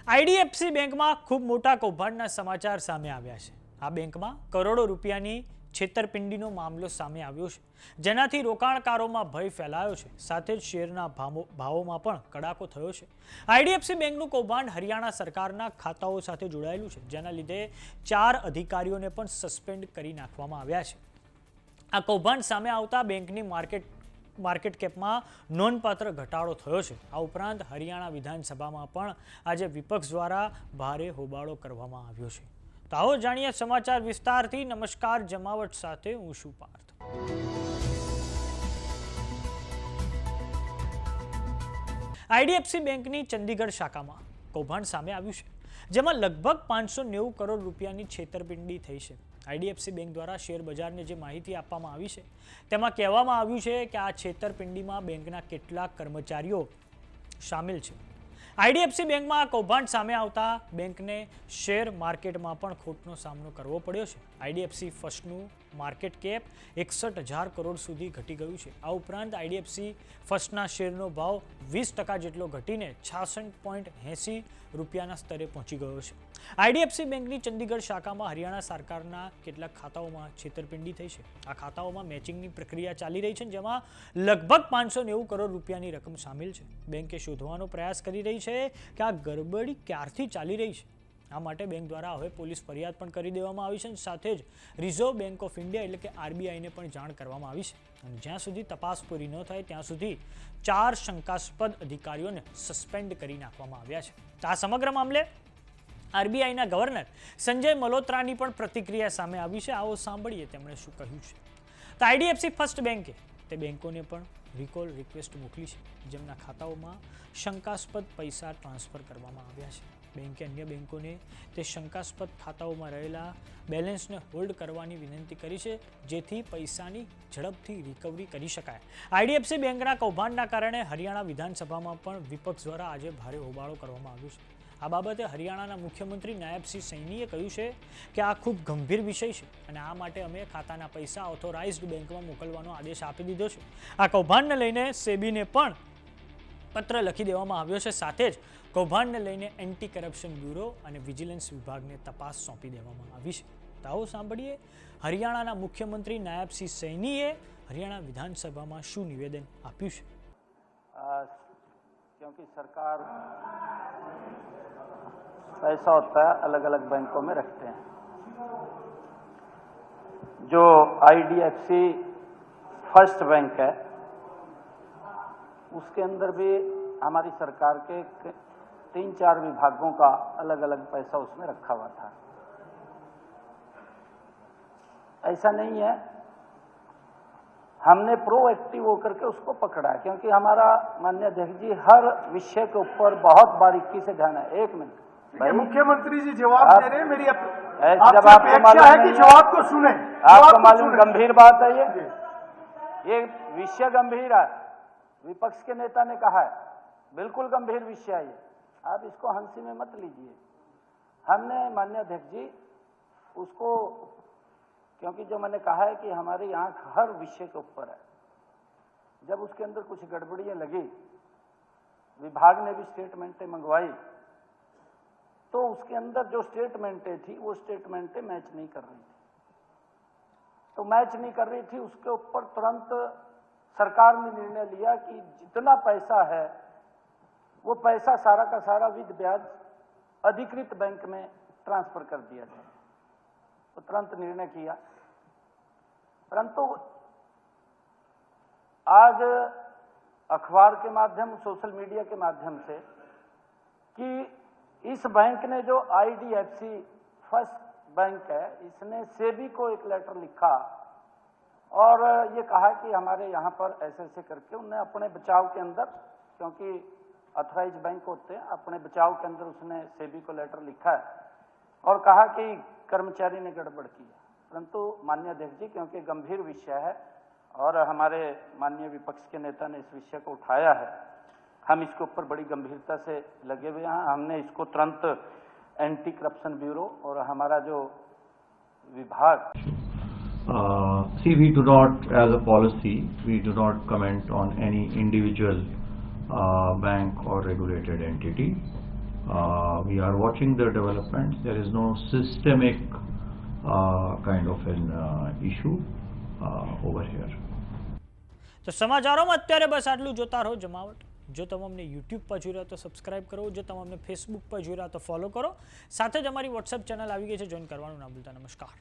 IDFC બેંકમાં ખૂબ મોટા કૌભાંડના સમાચાર સામે આવ્યા છે। આ બેંકમાં કરોડો રૂપિયાની છેતરપિંડીનો મામલો સામે આવ્યો છે, જેનાથી રોકાણકારોમાં ભય ફેલાયો છે, સાથે જ શેરના ભાવોમાં પણ કડાકો થયો છે। આઈડીએફસી બેંકનું કૌભાંડ હરિયાણા સરકારના ખાતાઓ સાથે જોડાયેલું છે, જેના લીધે 4 અધિકારીઓને પણ સસ્પેન્ડ કરી નાખવામાં આવ્યા છે। આ કૌભાંડ સામે આવતા બેંકની માર્કેટ કેપમાં નોંધપાત્ર ઘટાડો થયો છે। આ ઉપરાંત હરિયાણા વિધાનસભામાં પણ આજે વિપક્ષ દ્વારા ભારે હોબાળો કરવામાં આવ્યો છે। તો આવો જાણીએ સમાચાર વિસ્તારથી। નમસ્કાર, જમાવટ સાથે હું છું પાર્થ। આઈડીએફસી બેંકની ચંદીગઢ શાખામાં કૌભાંડ સામે આવ્યું છે, જેમાં લગભગ 590 કરોડ રૂપિયાની છેતરપિંડી થઈ છે। આઈડીએફસી બેંક દ્વારા શેર બજારને જે માહિતી આપવામાં આવી છે, તેમાં કહેવામાં આવ્યું છે કે આ છેતરપિંડીમાં બેંકના કેટલાક કર્મચારીઓ શામેલ છે। આઈડીએફસી બેંકમાં આ કૌભાંડ સામે આવતા બેંકને શેર માર્કેટમાં પણ ખોટનો સામનો કરવો પડ્યો છે। આઈડીએફસી ફર્સ્ટનું માર્કેટ કેપ 61,000 કરોડ સુધી ઘટી ગયું છે। આ ઉપરાંત આઈડીએફસી ફર્સ્ટના શેરનો ભાવ 20% જેટલો ઘટીને 66.80 રૂપિયાના સ્તરે પહોંચી ગયો છે। આઈડીએફસી બેંકની ચંદીગઢ શાખામાં હરિયાણા સરકારના કેટલાક ખાતાઓમાં છેતરપિંડી થઈ છે। આ ખાતાઓમાં મેચિંગની પ્રક્રિયા ચાલી રહી છે, જેમાં લગભગ 590 કરોડ રૂપિયાની રકમ સામેલ છે। બેંકે શોધવાનો પ્રયાસ કરી રહી છે કે આ ગરબડી ક્યારથી ચાલી રહી છે। આ માટે બેંક દ્વારા હવે પોલીસ ફરિયાદ પણ કરી દેવામાં આવી છે, સાથે જ રિઝર્વ બેંક ઓફ ઇન્ડિયા એટલે કે આરબીઆઈને પણ જાણ કરવામાં આવી છે। અને જ્યાં સુધી તપાસ પૂરી ન થાય ત્યાં સુધી 4 શંકાસ્પદ અધિકારીઓને સસ્પેન્ડ કરી નાખવામાં આવ્યા છે। આ સમગ્ર મામલે આરબીઆઈના ગવર્નર સંજય મલ્હોત્રાની પણ પ્રતિક્રિયા સામે આવી છે। આવો સાંભળીએ તેમણે શું કહ્યું છે। તો આઈડીએફસી ફર્સ્ટ બેંકે તે બેંકોને પણ રિકોલ રિક્વેસ્ટ મોકલી છે, જેમના ખાતાઓમાં શંકાસ્પદ પૈસા ટ્રાન્સફર કરવામાં આવ્યા છે। બેંકે અન્ય બેંકોને તે શંકાસ્પદ ખાતાઓમાં રહેલા બેલેન્સને હોલ્ડ કરવાની વિનંતી કરી છે, જેથી પૈસાની ઝડપથી રિકવરી કરી શકાય। આઈડીએફસી બેંકના કૌભાંડના કારણે હરિયાણા વિધાનસભામાં પણ વિપક્ષ દ્વારા આજે ભારે હોબાળો કરવામાં આવ્યો છે। આ બાબતે હરિયાણાના મુખ્યમંત્રી નાયબસિંહ સૈનીએ કહ્યું છે કે આ ખૂબ ગંભીર વિષય છે અને આ માટે અમે ખાતાના પૈસા ઓથોરાઇઝ્ડ બેંકમાં મોકલવાનો આદેશ આપી દીધો છે। આ કૌભાંડને લઈને સેબીને પણ પત્ર લખી દેવામાં આવ્યો છે, સાથે જ કૌભાંડને લઈને એન્ટી કરપ્શન બ્યુરો અને વિજિલન્સ વિભાગને તપાસ સોંપી દેવામાં આવી છે। તો આવો સાંભળીએ હરિયાણાના મુખ્યમંત્રી નાયબસિંહ સૈનીએ હરિયાણા વિધાનસભામાં શું નિવેદન આપ્યું છે। क्योंकि सरकार पैसा होता है अलग अलग बैंकों में रखते हैं। जो आईडीएफसी फर्स्ट बैंक है उसके अंदर भी हमारी सरकार के 3-4 विभागों का अलग अलग पैसा उसमें रखा हुआ था। ऐसा नहीं है, हमने प्रोएक्टिव होकर के उसको पकड़ा है, क्योंकि हमारा माननीय अध्यक्ष जी हर विषय के ऊपर बहुत बारीकी से ध्यान है। 1 मिनट, मुख्यमंत्री जी जवाब दे रहे हैं, मेरी जब आपको मालूम है कि जवाब को सुने, आपको मालूम गंभीर बात है ये विषय गंभीर है। विपक्ष के नेता ने कहा है बिल्कुल गंभीर विषय है ये, आप इसको हंसी में मत लीजिए। हमने माननीय अध्यक्ष जी उसको, क्योंकि जो मैंने कहा है कि हमारे यहाँ हर विषय के ऊपर है, जब उसके अंदर कुछ गड़बड़ियां लगी, विभाग ने भी स्टेटमेंटें मंगवाई, तो उसके अंदर जो स्टेटमेंटें थी वो स्टेटमेंटें मैच नहीं कर रही थी। तो मैच नहीं कर रही थी, उसके ऊपर तुरंत सरकार ने निर्णय लिया कि जितना पैसा है वो पैसा सारा का सारा विद ब्याज अधिकृत बैंक में ट्रांसफर कर दिया जाए। तो तुरंत निर्णय किया, परंतु आज अखबार के माध्यम, सोशल मीडिया के माध्यम से कि इस बैंक ने, जो आईडीएफसी फर्स्ट बैंक है, इसने सेबी को एक लेटर लिखा और ये कहा कि हमारे यहाँ पर ऐसे ऐसे करके उन्होंने अपने बचाव के अंदर, क्योंकि ऑथराइज बैंक होते हैं, अपने बचाव के अंदर उसने सेबी को लेटर लिखा है और कहा कि कर्मचारी ने गड़बड़ की है। परंतु माननीय अध्यक्ष जी, क्योंकि गंभीर विषय है और हमारे माननीय विपक्ष के नेता ने इस विषय को उठाया है, हम इसके ऊपर बड़ी गंभीरता से लगे हुए हैं। हमने इसको तुरंत एंटी करप्शन ब्यूरो और हमारा जो विभाग See, we do not, as a policy, we do not comment on any individual bank or regulated entity. we are watching the developments. There is no systemic kind of an issue over here. તો સમાચારોમાં અત્યારે બસ આટલું. જોતા રહો જમાવટ. જો તમે અમને યુટ્યુબ પર જોઈ રહ્યા તો સબસ્ક્રાઇબ કરો, જો તમે અમને ફેસબુક પર જોઈ રહ્યા તો ફોલો કરો. સાથે જ અમારી વોટ્સએપ ચેનલ આવી ગઈ છે, જોઈન કરવાનું ના ભૂલતા. નમસ્કાર.